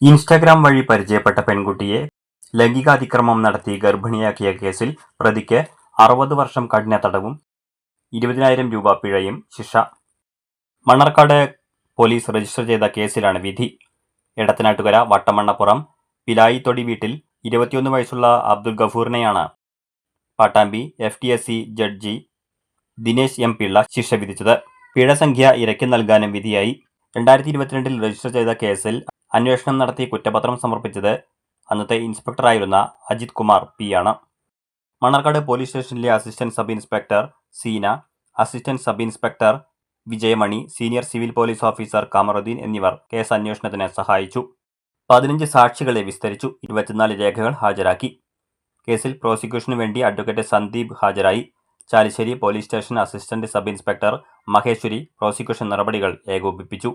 Instagram വഴി പരിചയപ്പെട്ട പെൺകുട്ടിയെ ലൈംഗികാതിക്രമം നടത്തി ഗർഭിണിയാക്കിയ കേസിൽ പ്രതിക്ക് 60 വർഷം കഠിന തടവും 20,000 രൂപ പിഴയും ശിക്ഷ. മണ്ണാർക്കാട് പോലീസ് രജിസ്റ്റർ ചെയ്ത കേസിലാണ് വിധി. എടത്തനാട്ടുകര വട്ടമണ്ണപ്പുറം പിലായിത്തൊടി വീട്ടിൽ 21 വയസ്സുള്ള അബ്ദുൽ ഗഫൂറിനെയാണ് Pattambi FTSC judge Dinesh M. Pillai ശിക്ഷ വിധിച്ചത്. പിഴ സംഖ്യ ഇരയ്ക്ക് നൽകാനും വിധിയായി. 2022 രജിസ്റ്റർ ചെയ്ത കേസിൽ അന്വേഷണം നടത്തി കുറ്റപത്രം സമർപ്പിച്ചത് അന്നത്തെ ഇൻസ്പെക്ടറായിരുന്ന അജിത് കുമാർ P. ആണ്. മണ്ണാർക്കാട് പോലീസ് സ്റ്റേഷനിലെ assistant sub inspector Seena, assistant sub inspector Vijayamani, senior civil police officer Kamaruddin എന്നിവർ കേസ് അന്വേഷണത്തിന് സഹായിച്ചു. 15 സാക്ഷികളെ വിസ്തരിച്ചു. 24 രേഖകൾ ഹാജരാക്കി. കേസിൽ പ്രോസിക്യൂഷനു വേണ്ടി അഡ്വക്കേറ്റ് സന്ദീപ് ഹാജരായി. Chalissery police station assistant sub inspector Maheshwari prosecution നടപടികൾ ഏകോപിപ്പിച്ചു.